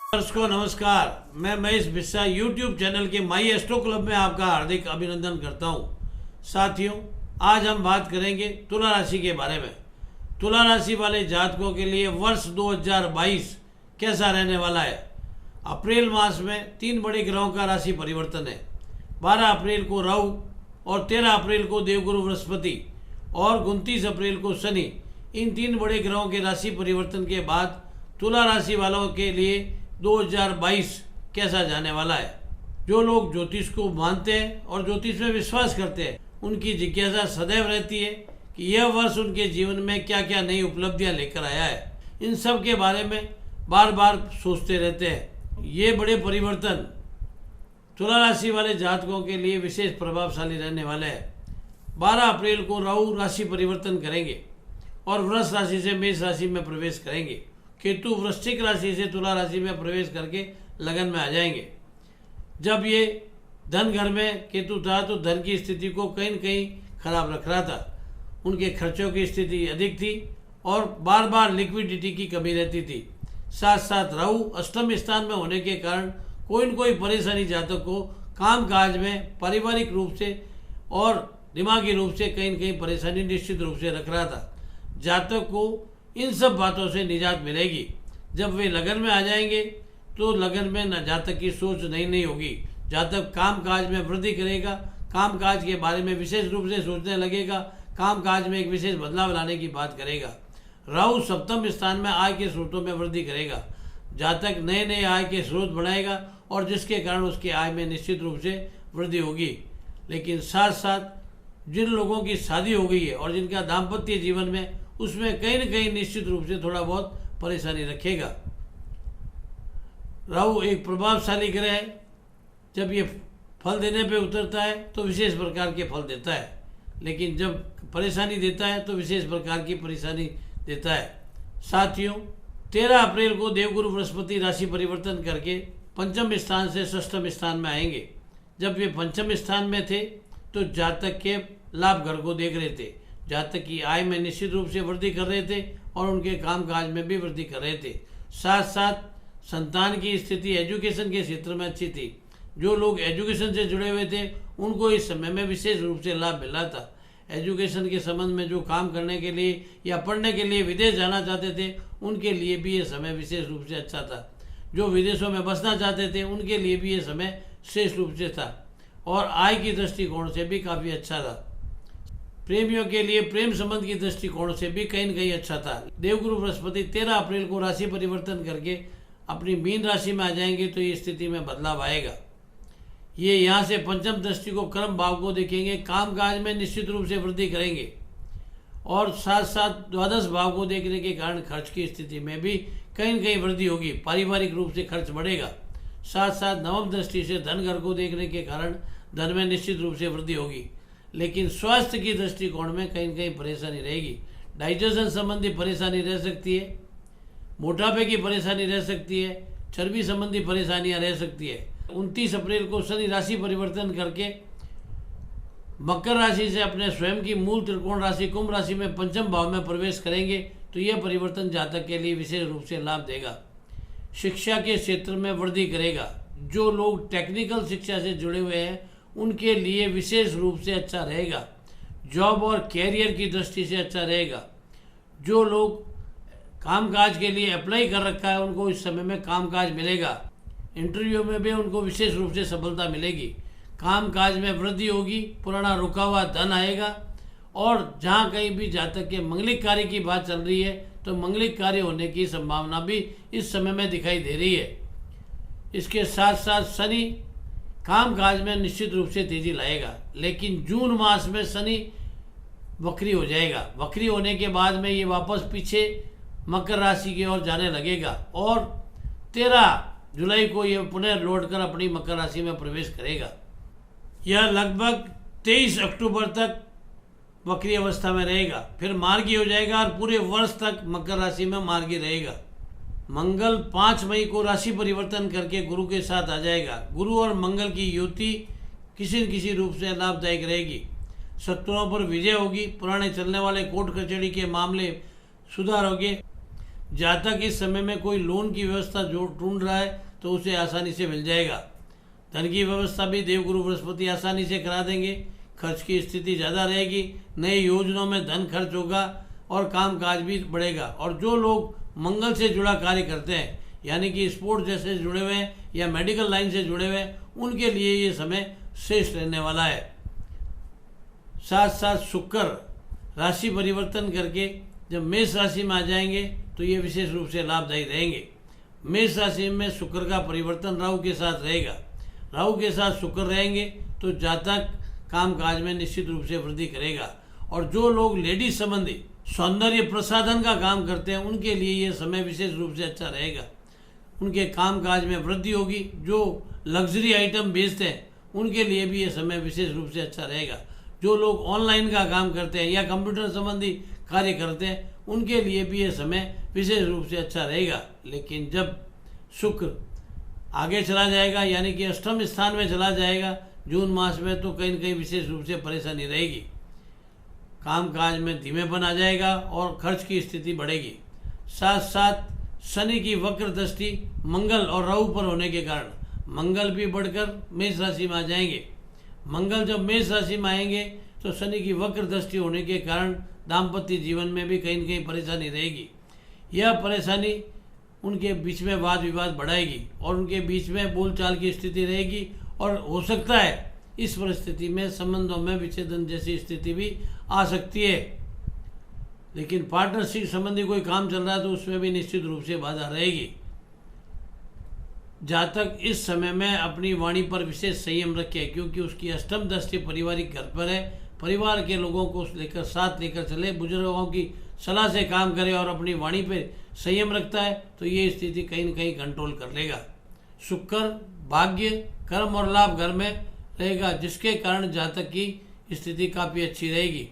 को नमस्कार। मैं महेश बिस्सा यूट्यूब चैनल के माई एस्ट्रो क्लब में आपका हार्दिक अभिनंदन करता हूं। साथियों, आज हम बात करेंगे तुला राशि के बारे में। तुला राशि वाले जातकों के लिए वर्ष 2022 कैसा रहने वाला है। अप्रैल मास में 3 बड़े ग्रहों का राशि परिवर्तन है। 12 अप्रैल को राहु और 13 अप्रैल को देवगुरु बृहस्पति और 29 अप्रैल को शनि। इन 3 बड़े ग्रहों के राशि परिवर्तन के बाद तुला राशि वालों के लिए 2022 कैसा जाने वाला है। जो लोग ज्योतिष को मानते हैं और ज्योतिष में विश्वास करते हैं, उनकी जिज्ञासा सदैव रहती है कि यह वर्ष उनके जीवन में क्या क्या नई उपलब्धियां लेकर आया है। इन सब के बारे में बार बार सोचते रहते हैं। ये बड़े परिवर्तन तुला राशि वाले जातकों के लिए विशेष प्रभावशाली रहने वाले हैं। 12 अप्रैल को राहु राशि परिवर्तन करेंगे और वृष राशि से मेष राशि में प्रवेश करेंगे। केतु वृश्चिक राशि से तुला राशि में प्रवेश करके लगन में आ जाएंगे। जब ये धन घर में केतु था तो धन की स्थिति को कहीं न कहीं खराब रख रहा था। उनके खर्चों की स्थिति अधिक थी और बार बार लिक्विडिटी की कमी रहती थी। साथ साथ राहु अष्टम स्थान में होने के कारण कोई न कोई परेशानी जातक को काम काज में पारिवारिक रूप से और दिमागी रूप से कहीं न कहीं परेशानी निश्चित रूप से रख रहा था। जातक को इन सब बातों से निजात मिलेगी। जब वे लगन में आ जाएंगे तो लगन में न जातक की सोच नई होगी। जातक काम काज में वृद्धि करेगा, काम काज के बारे में विशेष रूप से सोचने लगेगा, काम काज में एक विशेष बदलाव लाने की बात करेगा। राहु सप्तम स्थान में आय के स्रोतों में वृद्धि करेगा। जातक नए आय के स्रोत बढ़ाएगा और जिसके कारण उसकी आय में निश्चित रूप से वृद्धि होगी। लेकिन साथ साथ जिन लोगों की शादी हो गई है और जिनका दाम्पत्य जीवन में उसमें कहीं न कहीं निश्चित रूप से थोड़ा बहुत परेशानी रखेगा। राहु एक प्रभावशाली ग्रह है। जब ये फल देने पे उतरता है तो विशेष प्रकार के फल देता है, लेकिन जब परेशानी देता है तो विशेष प्रकार की परेशानी देता है। साथियों, 13 अप्रैल को देवगुरु बृहस्पति राशि परिवर्तन करके पंचम स्थान से षष्ठम स्थान में आएंगे। जब वे पंचम स्थान में थे तो जातक के लाभ घर को देख रहे थे। जातक की आय में निश्चित रूप से वृद्धि कर रहे थे और उनके कामकाज में भी वृद्धि कर रहे थे। साथ साथ संतान की स्थिति एजुकेशन के क्षेत्र में अच्छी थी। जो लोग एजुकेशन से जुड़े हुए थे उनको इस समय में विशेष रूप से लाभ मिल रहा था। एजुकेशन के संबंध में जो काम करने के लिए या पढ़ने के लिए विदेश जाना चाहते थे उनके लिए भी ये समय विशेष रूप से अच्छा था। जो विदेशों में बसना चाहते थे उनके लिए भी ये समय विशेष रूप से था और आय की दृष्टिकोण से भी काफ़ी अच्छा था। प्रेमियों के लिए प्रेम संबंध की दृष्टिकोण से भी कहीं न कहीं अच्छा था। देवगुरु बृहस्पति 13 अप्रैल को राशि परिवर्तन करके अपनी मीन राशि में आ जाएंगे तो ये स्थिति में बदलाव आएगा। ये यहाँ से पंचम दृष्टि को कर्म भाव को देखेंगे, काम काज में निश्चित रूप से वृद्धि करेंगे और साथ साथ द्वादश भाव को देखने के कारण खर्च की स्थिति में भी कहीं न कहीं वृद्धि होगी। पारिवारिक रूप से खर्च बढ़ेगा। साथ साथ नवम दृष्टि से धन घर को देखने के कारण धन में निश्चित रूप से वृद्धि होगी। लेकिन स्वास्थ्य की दृष्टिकोण में कहीं न कहीं परेशानी रहेगी। डाइजेशन संबंधी परेशानी रह सकती है, मोटापे की परेशानी रह सकती है, चर्बी संबंधी परेशानियां रह सकती है। 29 अप्रैल को शनि राशि परिवर्तन करके मकर राशि से अपने स्वयं की मूल त्रिकोण राशि कुंभ राशि में पंचम भाव में प्रवेश करेंगे तो यह परिवर्तन जातक के लिए विशेष रूप से लाभ देगा। शिक्षा के क्षेत्र में वृद्धि करेगा। जो लोग टेक्निकल शिक्षा से जुड़े हुए हैं उनके लिए विशेष रूप से अच्छा रहेगा। जॉब और कैरियर की दृष्टि से अच्छा रहेगा। जो लोग कामकाज के लिए अप्लाई कर रखा है उनको इस समय में कामकाज मिलेगा। इंटरव्यू में भी उनको विशेष रूप से सफलता मिलेगी। कामकाज में वृद्धि होगी, पुराना रुका हुआ धन आएगा और जहाँ कहीं भी जातक के मंगलिक कार्य की बात चल रही है तो मंगलिक कार्य होने की संभावना भी इस समय में दिखाई दे रही है। इसके साथ साथ शनि काम काज में निश्चित रूप से तेजी लाएगा। लेकिन जून मास में शनि वक्री हो जाएगा। वक्री होने के बाद में ये वापस पीछे मकर राशि की ओर जाने लगेगा और 13 जुलाई को ये पुनः लौटकर अपनी मकर राशि में प्रवेश करेगा। यह लगभग 23 अक्टूबर तक वक्री अवस्था में रहेगा, फिर मार्गी हो जाएगा और पूरे वर्ष तक मकर राशि में मार्गी रहेगा। मंगल 5 मई को राशि परिवर्तन करके गुरु के साथ आ जाएगा। गुरु और मंगल की युति किसी न किसी रूप से लाभदायक रहेगी। शत्रुओं पर विजय होगी। पुराने चलने वाले कोर्ट कचहरी के मामले सुधार होंगे। जातक इस समय में कोई लोन की व्यवस्था जो ढूंढ रहा है तो उसे आसानी से मिल जाएगा। धन की व्यवस्था भी देवगुरु बृहस्पति आसानी से करा देंगे। खर्च की स्थिति ज़्यादा रहेगी। नई योजनाओं में धन खर्च होगा और कामकाज भी बढ़ेगा। और जो लोग मंगल से जुड़ा कार्य करते हैं, यानी कि स्पोर्ट्स जैसे जुड़े हुए हैं या मेडिकल लाइन से जुड़े हुए हैं, उनके लिए ये समय श्रेष्ठ रहने वाला है। साथ साथ शुक्र राशि परिवर्तन करके जब मेष राशि में आ जाएंगे तो ये विशेष रूप से लाभदायी रहेंगे। मेष राशि में शुक्र का परिवर्तन राहु के साथ रहेगा। राहु के साथ शुक्र रहेंगे तो जातक कामकाज में निश्चित रूप से वृद्धि करेगा। और जो लोग लेडीज संबंधी सौंदर्य प्रसाधन का काम करते हैं, उनके लिए ये समय विशेष रूप से अच्छा रहेगा। उनके कामकाज में वृद्धि होगी। जो लग्जरी आइटम बेचते हैं, उनके लिए भी ये समय विशेष रूप से अच्छा रहेगा। जो लोग ऑनलाइन का काम करते हैं या कंप्यूटर संबंधी कार्य करते हैं, उनके लिए भी ये समय विशेष रूप से अच्छा रहेगा। लेकिन जब शुक्र आगे चला जाएगा, यानी कि अष्टम स्थान में चला जाएगा जून मास में, तो कहीं न कहीं विशेष रूप से परेशानी रहेगी। कामकाज में धीमेपन आ जाएगा और खर्च की स्थिति बढ़ेगी। साथ साथ शनि की वक्र दृष्टि मंगल और राहु पर होने के कारण मंगल भी बढ़कर मेष राशि में आ जाएंगे। मंगल जब मेष राशि में आएंगे तो शनि की वक्र दृष्टि होने के कारण दाम्पत्य जीवन में भी कहीं न कहीं परेशानी रहेगी। यह परेशानी उनके बीच में वाद विवाद बढ़ाएगी और उनके बीच में बोलचाल की स्थिति रहेगी। और हो सकता है इस परिस्थिति में संबंधों में विच्छेदन जैसी स्थिति भी आ सकती है। लेकिन पार्टनरशिप संबंधी कोई काम चल रहा है तो उसमें भी निश्चित रूप से बाधा रहेगी। जातक इस समय में अपनी वाणी पर विशेष संयम रखे, क्योंकि उसकी अष्टम दृष्टि पारिवारिक घर पर है। परिवार के लोगों को साथ लेकर चले, बुजुर्गों की सलाह से काम करे और अपनी वाणी पर संयम रखता है तो ये स्थिति कहीं न कहीं कंट्रोल कर लेगा। शुक्र भाग्य कर्म और लाभ घर में रहेगा, जिसके कारण जातक की स्थिति काफ़ी अच्छी रहेगी।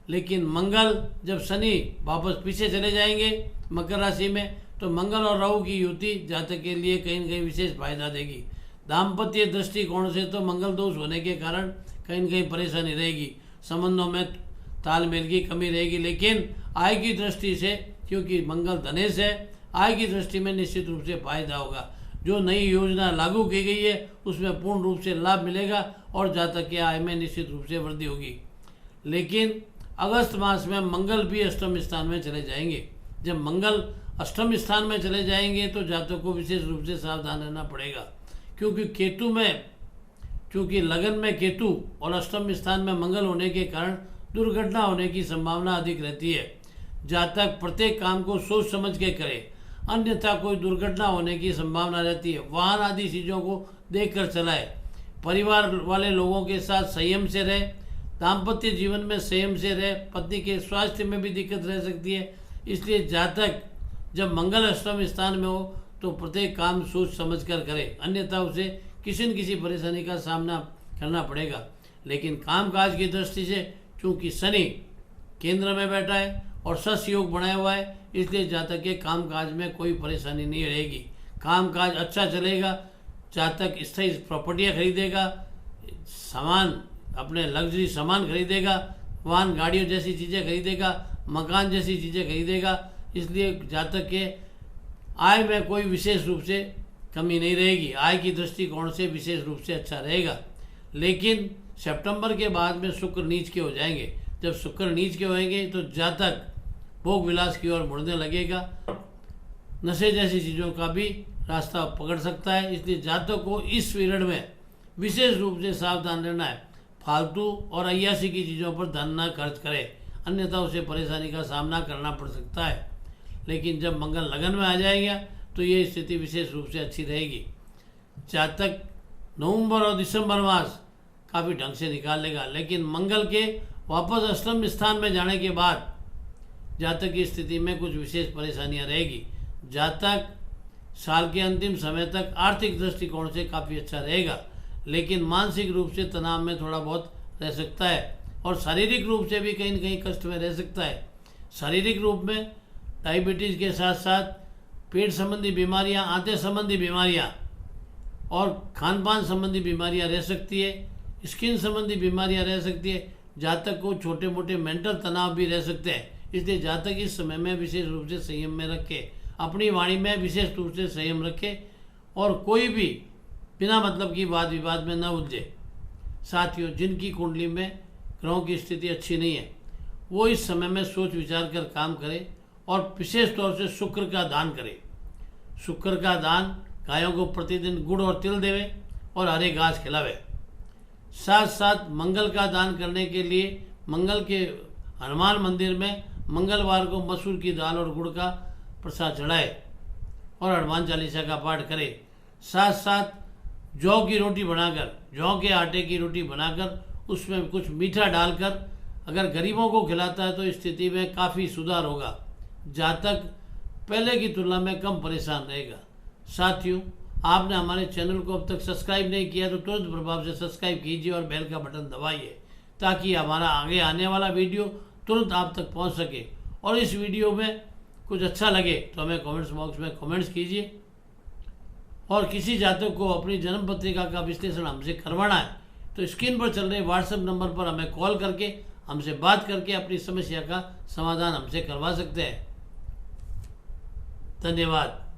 लेकिन मंगल जब शनि वापस पीछे चले जाएंगे मकर राशि में, तो मंगल और राहु की युति जातक के लिए कहीं न कहीं विशेष फायदा देगी। दाम्पत्य दृष्टिकोण से तो मंगल दोष होने के कारण कहीं न कहीं परेशानी रहेगी। संबंधों में तालमेल की कमी रहेगी। लेकिन आय की दृष्टि से, क्योंकि मंगल धनेश है, आय की दृष्टि में निश्चित रूप से फायदा होगा। जो नई योजना लागू की गई है उसमें पूर्ण रूप से लाभ मिलेगा और जातक के आय में निश्चित रूप से वृद्धि होगी। लेकिन अगस्त मास में मंगल भी अष्टम स्थान में चले जाएंगे। जब मंगल अष्टम स्थान में चले जाएंगे तो जातक को विशेष रूप से सावधान रहना पड़ेगा, क्योंकि लगन में केतु और अष्टम स्थान में मंगल होने के कारण दुर्घटना होने की संभावना अधिक रहती है। जातक प्रत्येक काम को सोच समझ के करे, अन्यथा कोई दुर्घटना होने की संभावना रहती है। वाहन आदि चीज़ों को देखकर चलाए। परिवार वाले लोगों के साथ संयम से रहे। दाम्पत्य जीवन में संयम से रहे। पत्नी के स्वास्थ्य में भी दिक्कत रह सकती है। इसलिए जातक जब मंगल अष्टम स्थान में हो तो प्रत्येक काम सोच समझ कर करे, अन्यथा उसे किसी न किसी परेशानी का सामना करना पड़ेगा। लेकिन कामकाज की दृष्टि से चूँकि शनि केंद्र में बैठा है और सस योग बनाया हुआ है, इसलिए जातक के कामकाज में कोई परेशानी नहीं रहेगी। कामकाज अच्छा चलेगा। जातक स्थायी प्रॉपर्टियाँ खरीदेगा, सामान अपने लग्जरी सामान खरीदेगा, वाहन गाड़ियों जैसी चीज़ें खरीदेगा, मकान जैसी चीज़ें खरीदेगा। इसलिए जातक के आय में कोई विशेष रूप से कमी नहीं रहेगी। आय की दृष्टिकोण से विशेष रूप से अच्छा रहेगा। लेकिन सितंबर के बाद में शुक्र नीच के हो जाएंगे। जब शुक्र नीच के होएंगे तो जातक भोग विलास की ओर मुड़ने लगेगा, नशे जैसी चीज़ों का भी रास्ता पकड़ सकता है। इसलिए जातक को इस पीरियड में विशेष रूप से सावधान रहना है। फालतू और अय्यासी की चीज़ों पर धन न खर्च करे, अन्यथा उसे परेशानी का सामना करना पड़ सकता है। लेकिन जब मंगल लगन में आ जाएगा तो ये स्थिति विशेष रूप से अच्छी रहेगी। जातक नवंबर और दिसंबर मास काफ़ी ढंग से निकाल लेगा। लेकिन मंगल के वापस अष्टम स्थान में जाने के बाद जातक की स्थिति में कुछ विशेष परेशानियां रहेगी। जातक साल के अंतिम समय तक आर्थिक दृष्टिकोण से काफ़ी अच्छा रहेगा, लेकिन मानसिक रूप से तनाव में थोड़ा बहुत रह सकता है और शारीरिक रूप से भी कहीं न कहीं कष्ट में रह सकता है। शारीरिक रूप में डायबिटीज़ के साथ साथ पेट संबंधी बीमारियां, आंतें संबंधी बीमारियां और खान पान संबंधी बीमारियां रह सकती है। स्किन संबंधी बीमारियां रह सकती है। जातक को छोटे मोटे मेंटल तनाव भी रह सकते हैं। इसलिए जातक इस समय में विशेष रूप से संयम में रखे, अपनी वाणी में विशेष रूप से संयम रखें और कोई भी बिना मतलब की वाद विवाद में न उलझे। साथियों, जिनकी कुंडली में ग्रहों की स्थिति अच्छी नहीं है वो इस समय में सोच विचार कर काम करें और विशेष तौर से शुक्र का दान करें। शुक्र का दान गायों को प्रतिदिन गुड़ और तिल देवे और हरे घास खिलावे। साथ साथ मंगल का दान करने के लिए मंगल के हनुमान मंदिर में मंगलवार को मसूर की दाल और गुड़ का प्रसाद चढ़ाए और हनुमान चालीसा का पाठ करें। साथ साथ जौ की रोटी बनाकर, जौ के आटे की रोटी बनाकर उसमें कुछ मीठा डालकर अगर गरीबों को खिलाता है तो स्थिति में काफ़ी सुधार होगा। जातक पहले की तुलना में कम परेशान रहेगा। साथियों, आपने हमारे चैनल को अब तक सब्सक्राइब नहीं किया तो तुरंत प्रभाव से सब्सक्राइब कीजिए और बेल का बटन दबाइए ताकि हमारा आगे आने वाला वीडियो तुरंत आप तक पहुंच सके। और इस वीडियो में कुछ अच्छा लगे तो हमें कमेंट्स बॉक्स में कमेंट्स कीजिए। और किसी जातक को अपनी जन्म पत्रिका का विश्लेषण हमसे करवाना है तो स्क्रीन पर चल रहे व्हाट्सएप नंबर पर हमें कॉल करके हमसे बात करके अपनी समस्या का समाधान हमसे करवा सकते हैं। धन्यवाद।